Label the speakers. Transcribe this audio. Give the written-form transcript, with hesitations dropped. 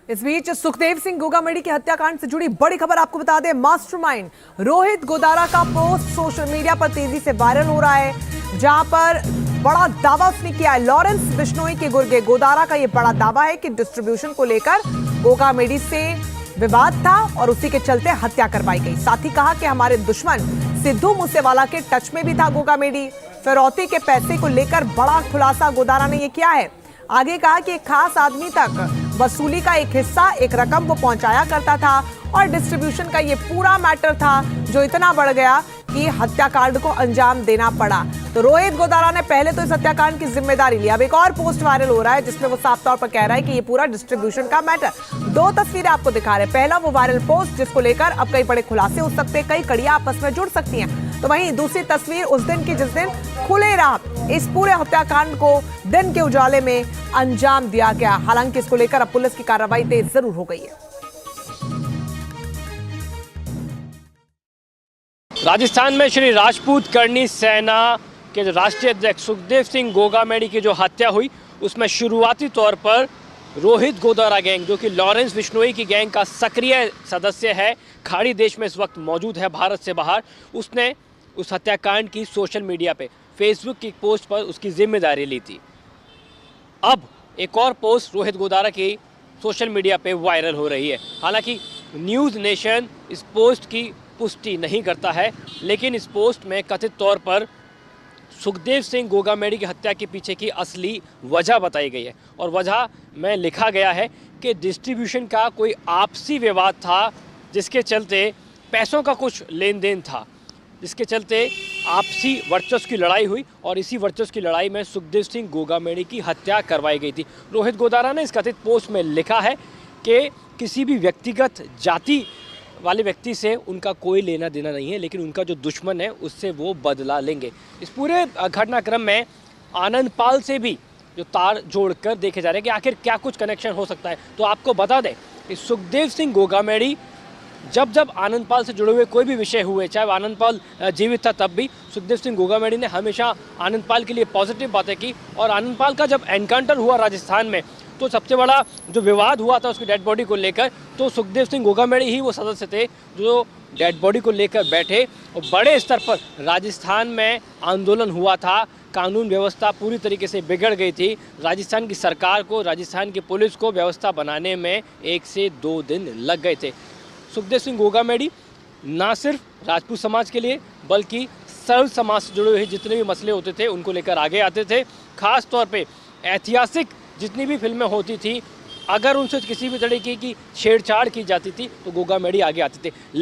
Speaker 1: इस बीच सुखदेव सिंह गोगामेडी की हत्याकांड से जुड़ी बड़ी खबर आपको बता दें। मास्टरमाइंड रोहित गोदारा का पोस्ट सोशल मीडिया पर तेजी से वायरल हो रहा है, जहां पर बड़ा दावा उसने किया है। लॉरेंस बिश्नोई के गुर्गे गोदारा का यह बड़ा दावा है कि डिस्ट्रीब्यूशन को लेकर गोगामेडी से विवाद था और उसी के चलते हत्या करवाई गई। साथ ही कहा कि हमारे दुश्मन सिद्धू मूसेवाला के टच में भी था गोगामेडी। फिरौती के पैसे को लेकर बड़ा खुलासा गोदारा ने यह किया है। आगे कहा कि एक खास आदमी तक वसूली का एक हिस्सा, एक रकम वो पहुंचाया करता था और डिस्ट्रीब्यूशन का ये पूरा मैटर था जो इतना बढ़ गया कि हत्याकांड को अंजाम देना पड़ा। तो रोहित गोदारा ने पहले तो इस हत्याकांड की जिम्मेदारी ली। अब एक और पोस्ट वायरल हो रहा है जिसमें वो साफ तौर पर कह रहा है कि ये पूरा डिस्ट्रीब्यूशन का मैटर। दो तस्वीरें आपको दिखा रहे हैं। पहला वो वायरल पोस्ट जिसको लेकर अब कई बड़े खुलासे हो सकते हैं, कई कड़ियां आपस में जुड़ सकती हैं। तो वहीं दूसरी तस्वीर उस दिन की जिस दिन खुले राह इस पूरे हत्याकांड को दिन के उजाले में अंजाम दिया गया। हालांकि इसको लेकर अब पुलिस की कार्रवाई तेज जरूर हो गई है।
Speaker 2: राजस्थान में श्री राजपूत करनी सेना के राष्ट्रीय अध्यक्ष सुखदेव सिंह गोगामेडी की जो हत्या हुई, उसमें शुरुआती तौर पर रोहित गोदारा गैंग, जो कि लॉरेंस बिश्नोई की गैंग का सक्रिय सदस्य है, खाड़ी देश में इस वक्त मौजूद है भारत से बाहर, उसने उस हत्याकांड की सोशल मीडिया पे फेसबुक की पोस्ट पर उसकी जिम्मेदारी ली थी। अब एक और पोस्ट रोहित गोदारा की सोशल मीडिया पे वायरल हो रही है। हालांकि न्यूज़ नेशन इस पोस्ट की पुष्टि नहीं करता है, लेकिन इस पोस्ट में कथित तौर पर सुखदेव सिंह गोगामेडी की हत्या के पीछे की असली वजह बताई गई है। और वजह में लिखा गया है कि डिस्ट्रीब्यूशन का कोई आपसी विवाद था, जिसके चलते पैसों का कुछ लेन देन था, जिसके चलते आपसी वर्चस्व की लड़ाई हुई और इसी वर्चस्व की लड़ाई में सुखदेव सिंह गोगामेडी की हत्या करवाई गई थी। रोहित गोदारा ने इस कथित पोस्ट में लिखा है कि किसी भी व्यक्तिगत जाति वाले व्यक्ति से उनका कोई लेना देना नहीं है, लेकिन उनका जो दुश्मन है उससे वो बदला लेंगे। इस पूरे घटनाक्रम में आनंद पाल से भी जो तार जोड़कर देखे जा रहे हैं कि आखिर क्या कुछ कनेक्शन हो सकता है। तो आपको बता दें कि सुखदेव सिंह गोगामेडी जब आनंद पाल से जुड़े हुए कोई भी विषय हुए, चाहे आनंद पाल जीवित था तब भी सुखदेव सिंह गोगामेडी ने हमेशा आनंद पाल के लिए पॉजिटिव बातें की। और आनंद पाल का जब एनकाउंटर हुआ राजस्थान में, तो सबसे बड़ा जो विवाद हुआ था उसकी डेड बॉडी को लेकर, तो सुखदेव सिंह गोगामेडी ही वो सदस्य थे जो डेड बॉडी को लेकर बैठे और बड़े स्तर पर राजस्थान में आंदोलन हुआ था। कानून व्यवस्था पूरी तरीके से बिगड़ गई थी। राजस्थान की सरकार को, राजस्थान की पुलिस को व्यवस्था बनाने में 1 से 2 दिन लग गए थे। सुखदेव सिंह गोगामेडी ना सिर्फ राजपूत समाज के लिए बल्कि सर्व समाज से जुड़े हुए जितने भी मसले होते थे उनको लेकर आगे आते थे। खास तौर पे ऐतिहासिक जितनी भी फिल्में होती थी, अगर उनसे किसी भी तरीके की छेड़छाड़ की जाती थी तो गोगामेडी आगे आते थे।